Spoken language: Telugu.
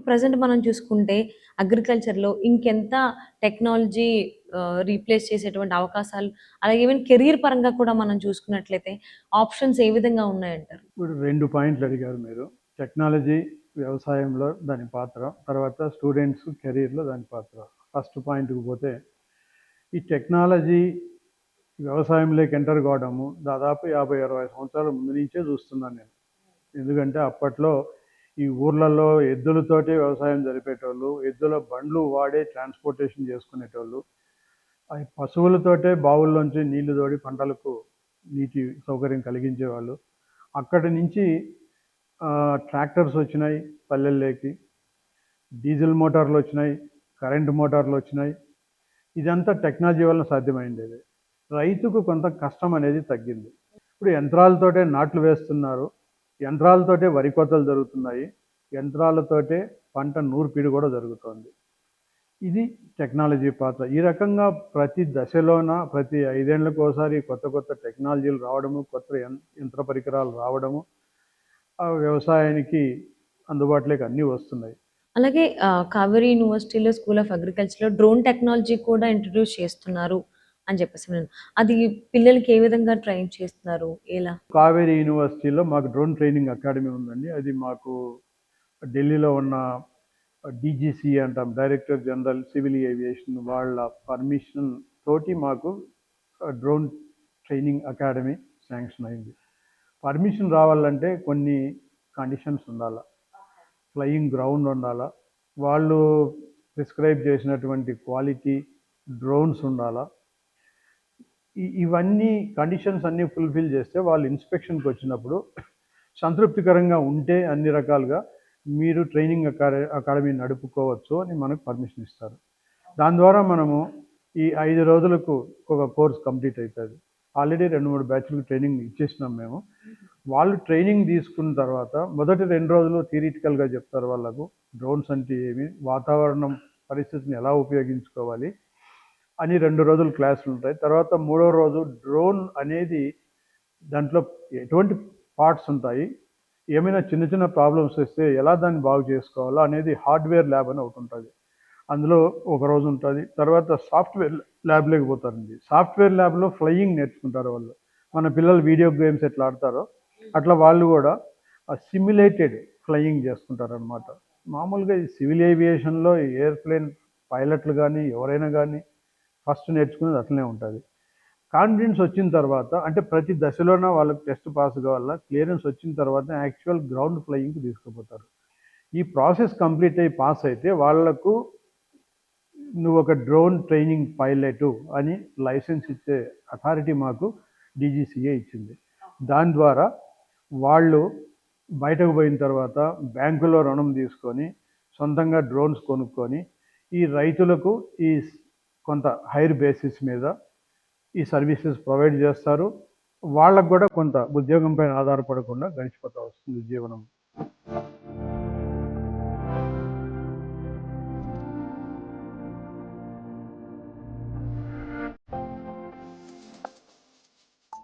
ప్రెజెంట్ మనం చూసుకుంటే అగ్రికల్చర్‌లో ఇంకెంత టెక్నాలజీ రీప్లేస్ చేసేటువంటి అవకాశాలు, అలాగే ఈవెన్ కెరియర్ పరంగా కూడా మనం చూసుకున్నట్లయితే ఆప్షన్స్ ఏ విధంగా ఉన్నాయంటారు? ఇప్పుడు 2 పాయింట్లు అడిగారు మీరు. టెక్నాలజీ వ్యవసాయంలో దాని పాత్ర, తర్వాత స్టూడెంట్స్ కెరీర్‌లో దాని పాత్ర. ఫస్ట్ పాయింట్‌కి పోతే, ఈ టెక్నాలజీ వ్యవసాయంలోకి ఎంటర్ కావడము దాదాపు 50, 60 సంవత్సరాల ముందు నుంచే చూస్తున్నాను నేను. ఎందుకంటే అప్పట్లో ఈ ఊర్లలో ఎద్దులతోటి వ్యవసాయం జరిపేటోళ్ళు, ఎద్దుల బండ్లు వాడే ట్రాన్స్‌పోర్టేషన్ చేసుకునేటోళ్ళు. అయి పశువులతోటే బావుల్లోంచి నీళ్లు తోడి పంటలకు నీటి సౌకర్యం కలిగించేవాళ్ళు. అక్కడి నుంచి ట్రాక్టర్స్ వచ్చినాయి పల్లెల్లోకి, డీజిల్ మోటార్లు వచ్చినాయి, కరెంటు మోటార్లు వచ్చినాయి. ఇదంతా టెక్నాలజీ వలన సాధ్యమైండేది. రైతుకు కొంత కష్టం అనేది తగ్గింది. ఇప్పుడు యంత్రాలతోటే నాట్లు వేస్తున్నారు, యంత్రాలతోటే వరి కోతలు జరుగుతున్నాయి, యంత్రాలతోటే పంట నూర్పిడి కూడా జరుగుతోంది. ఇది టెక్నాలజీ పాత్ర. ఈ రకంగా ప్రతి దశలోన ప్రతి 5 ఏళ్లకు ఒకసారి కొత్త కొత్త టెక్నాలజీలు రావడము, కొత్త యంత్ర పరికరాలు రావడము, వ్యవసాయానికి అందుబాటులోకి అన్నీ వస్తున్నాయి. అలాగే కావేరీ యూనివర్సిటీలో స్కూల్ ఆఫ్ అగ్రికల్చర్‌లో డ్రోన్ టెక్నాలజీ కూడా ఇంట్రొడ్యూస్ చేస్తున్నారు అని చెప్పేసి విన్నాను. అది పిల్లలకి ఏ విధంగా ట్రైన్ చేస్తున్నారు? ఎలా? కావేరీ యూనివర్సిటీలో మాకు డ్రోన్ ట్రైనింగ్ అకాడమీ ఉందండి. అది మాకు ఢిల్లీలో ఉన్న డీజీసీ అంటాం, డైరెక్టర్ జనరల్ సివిల్ ఏవియేషన్ వాళ్ళ పర్మిషన్ తోటి మాకు డ్రోన్ ట్రైనింగ్ అకాడమీ శాంక్షన్ అయింది. పర్మిషన్ రావాలంటే కొన్ని కండిషన్స్ ఉండాలి. ఫ్లయింగ్ గ్రౌండ్ ఉండాలా, వాళ్ళు ప్రిస్క్రైబ్ చేసినటువంటి క్వాలిటీ డ్రోన్స్ ఉండాలా. ఇవన్నీ కండిషన్స్ అన్నీ ఫుల్ఫిల్ చేస్తే వాళ్ళు ఇన్స్పెక్షన్కి వచ్చినప్పుడు సంతృప్తికరంగా ఉంటే అన్ని రకాలుగా మీరు ట్రైనింగ్ అకాడమీ నడుపుకోవచ్చు అని మనకు పర్మిషన్ ఇస్తారు. దాని ద్వారా మనము ఈ 5 రోజులకు ఒక కోర్స్ కంప్లీట్ అవుతుంది. ఆల్రెడీ 2-3 బ్యాచ్లకు ట్రైనింగ్ ఇచ్చేసినాం మేము. వాళ్ళు ట్రైనింగ్ తీసుకున్న తర్వాత మొదటి 2 రోజులు థియరిటికల్గా చెప్తారు వాళ్ళకు, డ్రోన్స్ అంటే ఏమి, వాతావరణం పరిస్థితిని ఎలా ఉపయోగించుకోవాలి అని 2 రోజులు క్లాసులు ఉంటాయి. తర్వాత 3వ రోజు డ్రోన్ అనేది దాంట్లో ఎటువంటి పార్ట్స్ ఉంటాయి, ఏమైనా చిన్న చిన్న ప్రాబ్లమ్స్ వస్తే ఎలా దాన్ని బాగు చేసుకోవాలో అనేది హార్డ్వేర్ ల్యాబ్ అని ఒకటి ఉంటుంది. అందులో ఒక రోజు ఉంటుంది. తర్వాత సాఫ్ట్వేర్ ల్యాబ్లోకి పోతారండి. సాఫ్ట్వేర్ ల్యాబ్లో ఫ్లయింగ్ నేర్చుకుంటారు వాళ్ళు. మన పిల్లలు వీడియో గేమ్స్ ఎట్లా ఆడతారో అట్లా వాళ్ళు కూడా సిమ్యులేటెడ్ ఫ్లయింగ్ చేసుకుంటారు అనమాట. మామూలుగా ఈ సివిల్ ఏవియేషన్లో ఎయిర్ప్లేన్ పైలట్లు కానీ ఎవరైనా కానీ ఫస్ట్ నేర్చుకునేది అట్లనే ఉంటుంది. కాన్ఫిడెన్స్ వచ్చిన తర్వాత, అంటే ప్రతి దశలోన వాళ్ళకి టెస్ట్ పాస్ కావాలా, క్లియరెన్స్ వచ్చిన తర్వాత యాక్చువల్ గ్రౌండ్ ఫ్లయింగ్కి తీసుకుపోతారు. ఈ ప్రాసెస్ కంప్లీట్ అయ్యి పాస్ అయితే వాళ్లకు నువ్వు ఒక డ్రోన్ ట్రైనింగ్ పైలట్ అని లైసెన్స్ ఇచ్చే అథారిటీ మాకు డీజీసీఏ ఇచ్చింది. దాని ద్వారా వాళ్ళు బయటకు పోయిన తర్వాత బ్యాంకులో రుణం తీసుకొని సొంతంగా డ్రోన్స్ కొనుక్కొని ఈ రైతులకు ఈ కొంత హైర్ బేసిస్ మీద ఈ సర్వీసెస్ ప్రొవైడ్ చేస్తారు. వాళ్ళకు కూడా కొంత ఉద్యోగం పైన ఆధారపడకుండా గడిచిపోతూ వస్తుంది జీవనం.